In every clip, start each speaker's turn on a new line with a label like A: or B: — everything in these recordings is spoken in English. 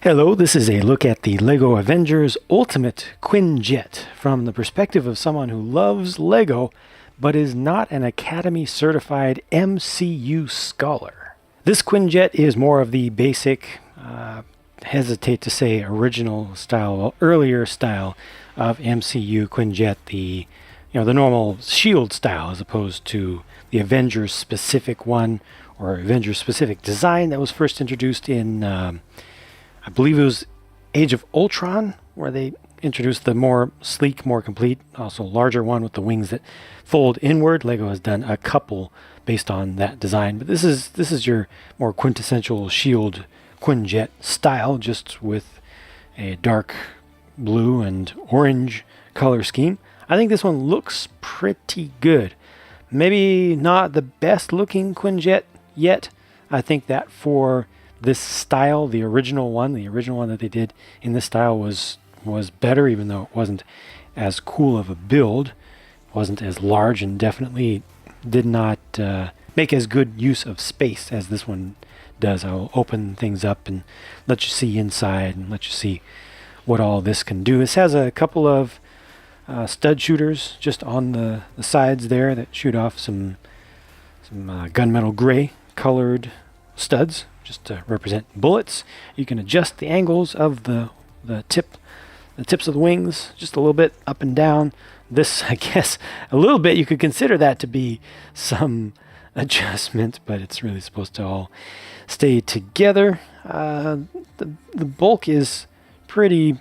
A: Hello, this is a look at the LEGO Avengers Ultimate Quinjet from the perspective of someone who loves LEGO but is not an Academy certified MCU scholar. This Quinjet is more of the basic, hesitate to say original style, well, earlier style of MCU Quinjet, the normal shield style as opposed to the Avengers specific one or Avengers specific design that was first introduced in I believe it was Age of Ultron, where they introduced the more sleek, more complete, also larger one with the wings that fold inward. LEGO has done a couple based on that design, but this is your more quintessential shield Quinjet style, just with a dark blue and orange color scheme. I think this one looks pretty good. Maybe not the best looking Quinjet yet. I think that for this style, the original one that they did in this style was better, even though it wasn't as cool of a build, it wasn't as large, and definitely did not make as good use of space as this one does. I'll open things up and let you see inside and let you see what all this can do. This has a couple of stud shooters just on the sides there that shoot off some gunmetal gray colored studs just to represent bullets. You can adjust the angles of the tips of the wings just a little bit up and down. This, I guess, a little bit you could consider that to be some adjustment, but it's really supposed to all stay together. The bulk is pretty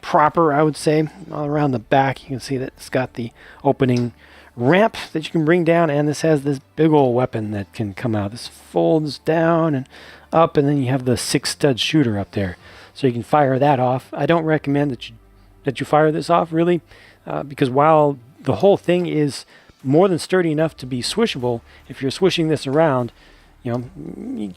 A: proper, I would say. All around the back you can see that it's got the opening ramp that you can bring down, and this has this big old weapon that can come out. This folds down and up, and then you have the 6 stud shooter up there, so you can fire that off. I don't recommend that you fire this off, really, because while the whole thing is more than sturdy enough to be swishable, if you're swishing this around, you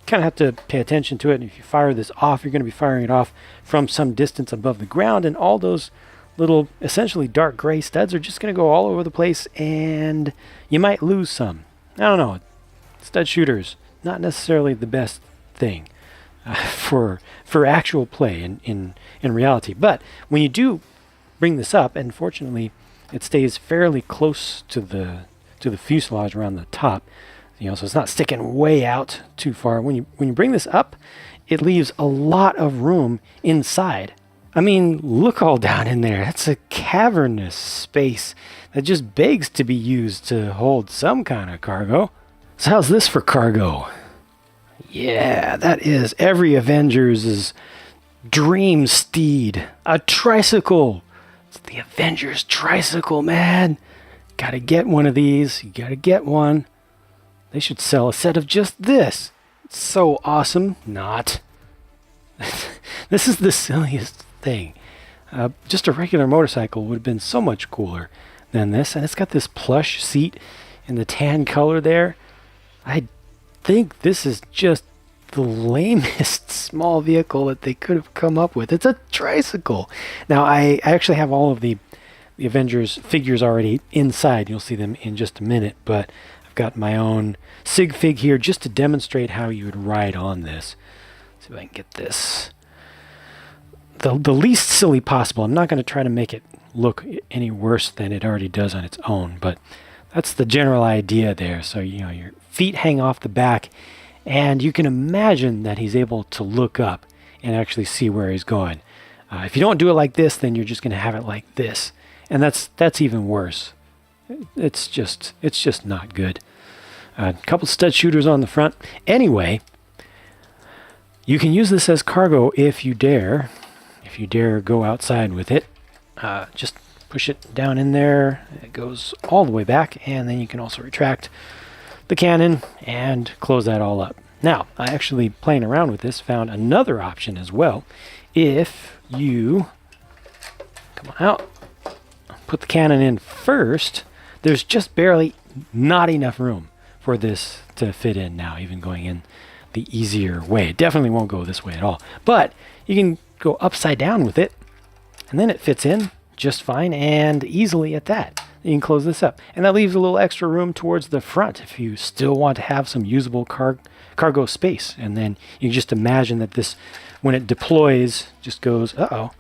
A: kind of have to pay attention to it. And if you fire this off, you're going to be firing it off from some distance above the ground, and all those little essentially dark gray studs are just going to go all over the place, and you might lose some. I don't know. Stud shooters, not necessarily the best thing for actual play in reality. But when you do bring this up, and fortunately it stays fairly close to the fuselage around the top, so it's not sticking way out too far. When you bring this up, it leaves a lot of room inside. I mean, look all down in there. That's a cavernous space that just begs to be used to hold some kind of cargo. So how's this for cargo? Yeah, that is every Avengers' dream steed. A tricycle. It's the Avengers tricycle, man. Gotta get one of these. You gotta get one. They should sell a set of just this. It's so awesome. Not. This is the silliest thing. Just a regular motorcycle would have been so much cooler than this, and it's got this plush seat in the tan color there. I think this is just the lamest small vehicle that they could have come up with. It's a tricycle. Now I actually have all of the Avengers figures already inside. You'll see them in just a minute, but I've got my own sig fig here just to demonstrate how you would ride on this. Let's see if I can get this the least silly possible. I'm not going to try to make it look any worse than it already does on its own, but that's the general idea there. So your feet hang off the back, and you can imagine that he's able to look up and actually see where he's going. If you don't do it like this, then you're just going to have it like this, and that's even worse. It's just not good. A couple stud shooters on the front. Anyway, you can use this as cargo if you dare. If you dare go outside with it, just push it down in there. It goes all the way back, and then you can also retract the cannon and close that all up. Now, I actually, playing around with this, found another option as well. If you come on out, put the cannon in first, there's just barely not enough room for this to fit in now, even going in the easier way. It definitely won't go this way at all, but you can go upside down with it, and then it fits in just fine and easily at that. You can close this up, and that leaves a little extra room towards the front if you still want to have some usable cargo space. And then you just imagine that this when it deploys, just goes, there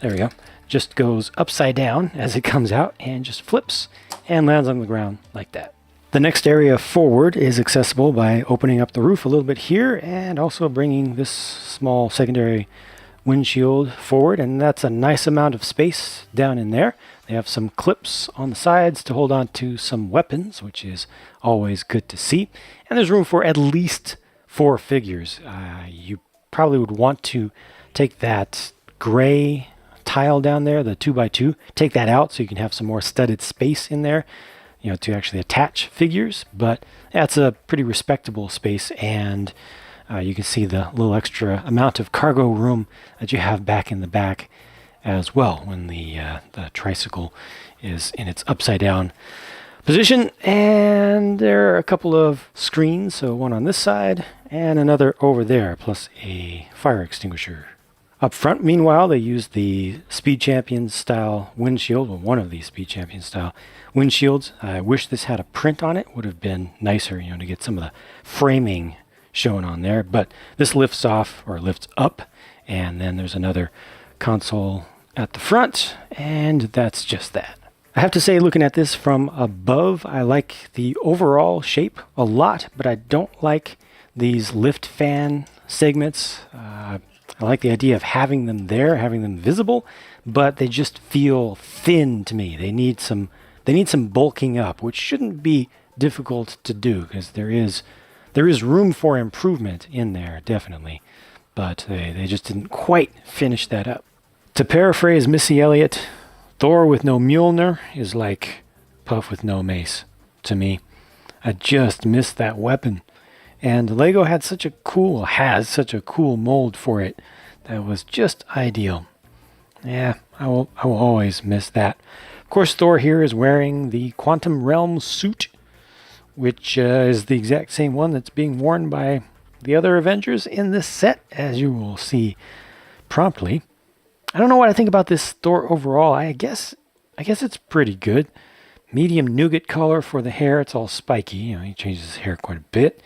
A: we go, just goes upside down as it comes out and just flips and lands on the ground like that. The next area forward is accessible by opening up the roof a little bit here and also bringing this small secondary windshield forward, and that's a nice amount of space down in there. They have some clips on the sides to hold on to some weapons, which is always good to see. And there's room for at least 4 figures. You probably would want to take that gray tile down there, the 2x2, take that out so you can have some more studded space in there, you know, to actually attach figures. But that's a pretty respectable space, and you can see the little extra amount of cargo room that you have back in the back as well when the tricycle is in its upside down position. And there are a couple of screens, so one on this side and another over there, plus a fire extinguisher. Up front, meanwhile, they used the Speed Champions style windshield, well, one of these Speed Champions style windshields. I wish this had a print on it, would have been nicer, you know, to get some of the framing shown on there. But this lifts off, or lifts up, and then there's another console at the front, and that's just that. I have to say, looking at this from above, I like the overall shape a lot, but I don't like these lift fan segments. I like the idea of having them there, having them visible, but they just feel thin to me. They need some bulking up, which shouldn't be difficult to do because there is room for improvement in there, definitely. But they just didn't quite finish that up. To paraphrase Missy Elliott, Thor with no Mjolnir is like Puff with no mace to me. I just miss that weapon. And Lego has such a cool mold for it that was just ideal. Yeah, I will always miss that. Of course, Thor here is wearing the Quantum Realm suit, which is the exact same one that's being worn by the other Avengers in this set, as you will see promptly. I don't know what I think about this Thor overall. I guess it's pretty good. Medium nougat color for the hair. It's all spiky. You know, he changes his hair quite a bit.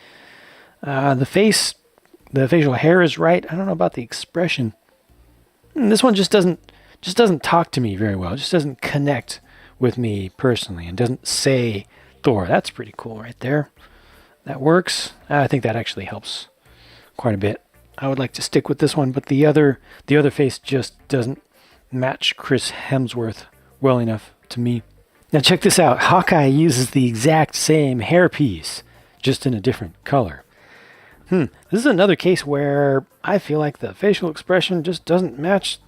A: The facial hair is right. I don't know about the expression. This one just doesn't talk to me very well. It just doesn't connect with me personally, and doesn't say Thor. That's pretty cool right there. That works. I think that actually helps quite a bit. I would like to stick with this one, but the other face just doesn't match Chris Hemsworth well enough to me. Now check this out. Hawkeye uses the exact same hairpiece, just in a different color. This is another case where I feel like the facial expression just doesn't match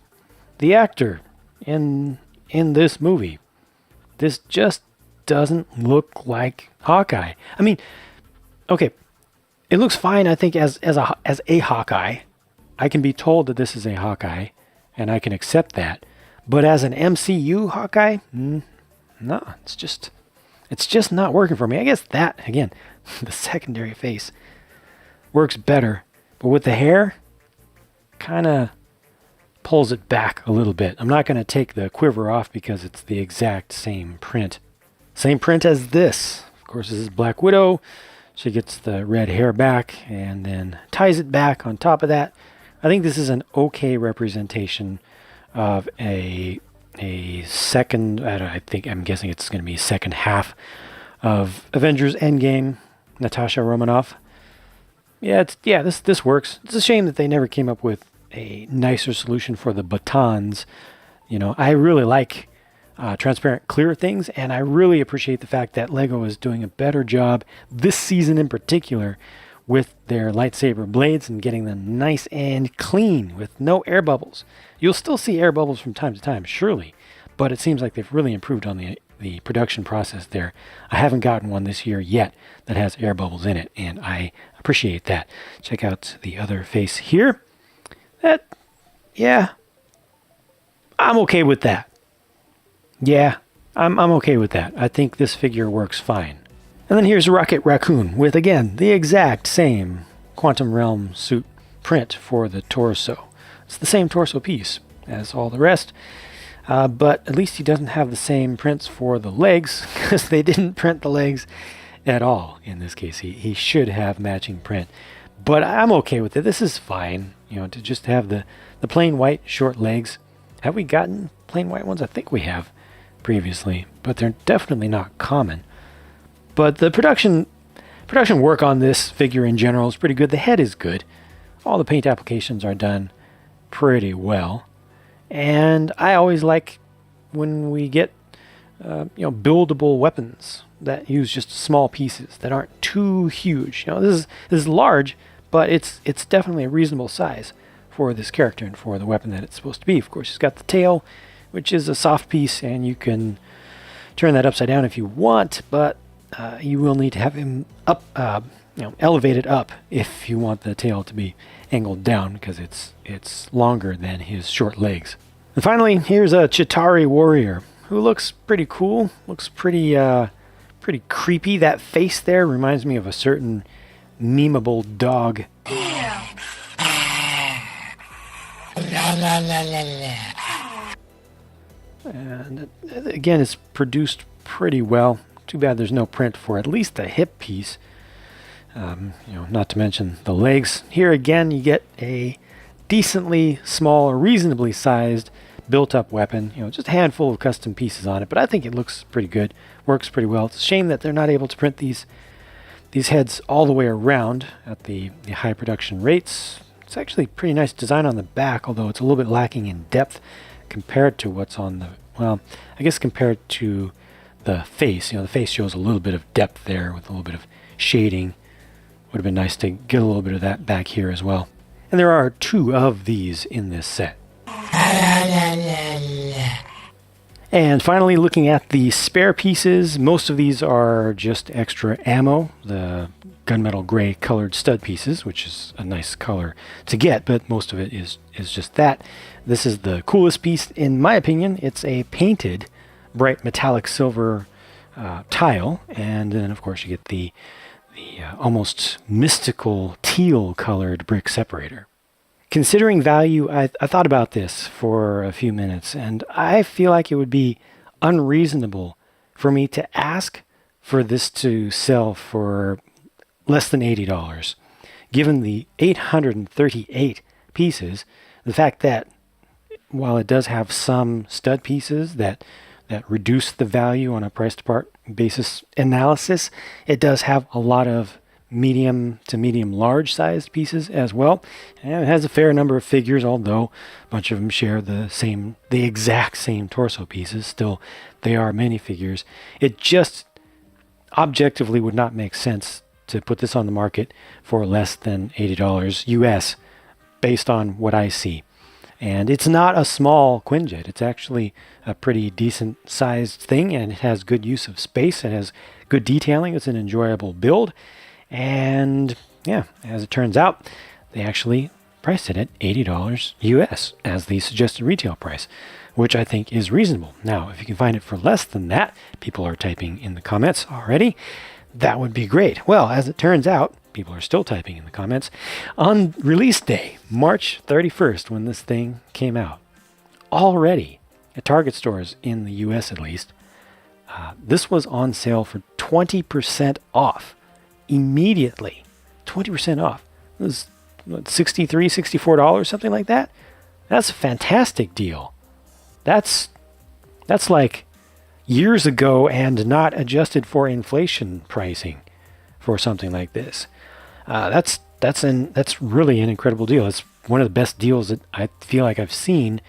A: the actor in this movie. This just doesn't look like Hawkeye. I mean, okay, it looks fine, I think, as a Hawkeye. I can be told that this is a Hawkeye, and I can accept that. But as an MCU Hawkeye, no, it's just not working for me. I guess that, again, the secondary face works better, but with the hair, kind of pulls it back a little bit. I'm not going to take the quiver off because it's the exact same print. Same print as this. Of course, this is Black Widow. She gets the red hair back and then ties it back on top of that. I think this is an okay representation of a second, I'm guessing it's going to be second half of Avengers Endgame, Natasha Romanoff. This works. It's a shame that they never came up with a nicer solution for the batons. You know, I really like transparent, clear things, and I really appreciate the fact that Lego is doing a better job this season in particular with their lightsaber blades and getting them nice and clean with no air bubbles. You'll still see air bubbles from time to time, surely, but it seems like they've really improved on the production process there. I haven't gotten one this year yet that has air bubbles in it, and I appreciate that. Check out the other face here. I'm okay with that. Yeah, I'm okay with that. I think this figure works fine. And then here's Rocket Raccoon with, again, the exact same Quantum Realm suit print for the torso. It's the same torso piece as all the rest, but at least he doesn't have the same prints for the legs, because they didn't print the legs at all in this case. He should have matching print, but I'm okay with it. This is fine. to just have the plain white short legs. Have we gotten plain white ones? I think we have previously, but they're definitely not common. But the production work on this figure in general is pretty good. The head is good. All the paint applications are done pretty well. And I always like when we get buildable weapons that use just small pieces that aren't too huge. This is large, but it's definitely a reasonable size for this character and for the weapon that it's supposed to be. Of course, it's got the tail, which is a soft piece, and you can turn that upside down if you want, but you will need to have him up, elevated up if you want the tail to be angled down, because it's longer than his short legs. And finally, here's a Chitauri warrior who looks pretty cool. Looks pretty creepy. That face there reminds me of a certain memeable dog. And again, it's produced pretty well. Too bad there's no print for at least the hip piece. Not to mention the legs. Here again, you get a decently small or reasonably sized built-up weapon. Just a handful of custom pieces on it, but I think it looks pretty good. Works pretty well. It's a shame that they're not able to print these heads all the way around at the high production rates. It's actually a pretty nice design on the back, although it's a little bit lacking in depth compared to what's on compared to the face. The face shows a little bit of depth there with a little bit of shading. Would have been nice to get a little bit of that back here as well. And there are 2 of these in this set. And finally, looking at the spare pieces, most of these are just extra ammo, the gunmetal gray colored stud pieces, which is a nice color to get, but most of it is just that. This is the coolest piece, in my opinion. It's a painted bright metallic silver tile, and then of course you get the almost mystical teal colored brick separator. Considering value, I thought about this for a few minutes, and I feel like it would be unreasonable for me to ask for this to sell for less than $80. Given the 838 pieces, the fact that while it does have some stud pieces that reduce the value on a price to part basis analysis, it does have a lot of medium to medium large sized pieces as well, and it has a fair number of figures, although a bunch of them share the exact same torso pieces. Still, they are minifigures. It just objectively would not make sense to put this on the market for less than $80 US based on what I see. And it's not a small Quinjet. It's actually a pretty decent sized thing, and it has good use of space. It has good detailing. It's an enjoyable build. And yeah, as it turns out, they actually priced it at $80 US as the suggested retail price, which I think is reasonable. Now, if you can find it for less than that, people are typing in the comments already, that would be great. Well, as it turns out, people are still typing in the comments. On release day, March 31st, when this thing came out, already at Target stores in the US at least, this was on sale for 20% off. Immediately. 20% off. It was $63, $64, something like that. That's a fantastic deal. That's like years ago and not adjusted for inflation pricing for something like this. That's really an incredible deal. It's one of the best deals that I feel like I've seen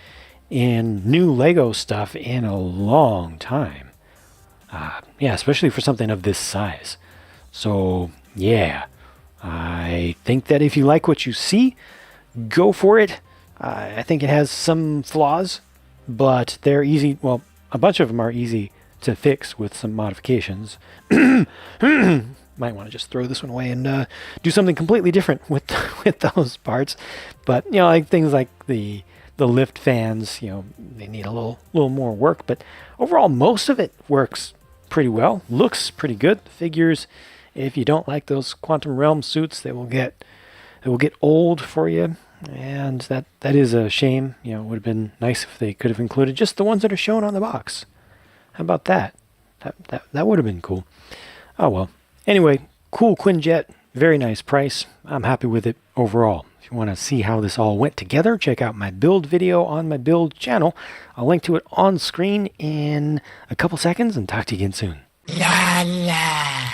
A: in new Lego stuff in a long time. Especially for something of this size. So, yeah, I think that if you like what you see, go for it. I think it has some flaws, but they're easy. Well, a bunch of them are easy to fix with some modifications. Might want to just throw this one away and do something completely different with those parts. But, like things like the lift fans, they need a little more work. But overall, most of it works pretty well. Looks pretty good. The figures, if you don't like those Quantum Realm suits, they will get old for you, and that is a shame. It would have been nice if they could have included just the ones that are shown on the box. How about that? That would have been cool. Oh well. Anyway, cool Quinjet, very nice price. I'm happy with it overall. If you want to see how this all went together, check out my build video on my build channel. I'll link to it on screen in a couple seconds and talk to you again soon.
B: La la.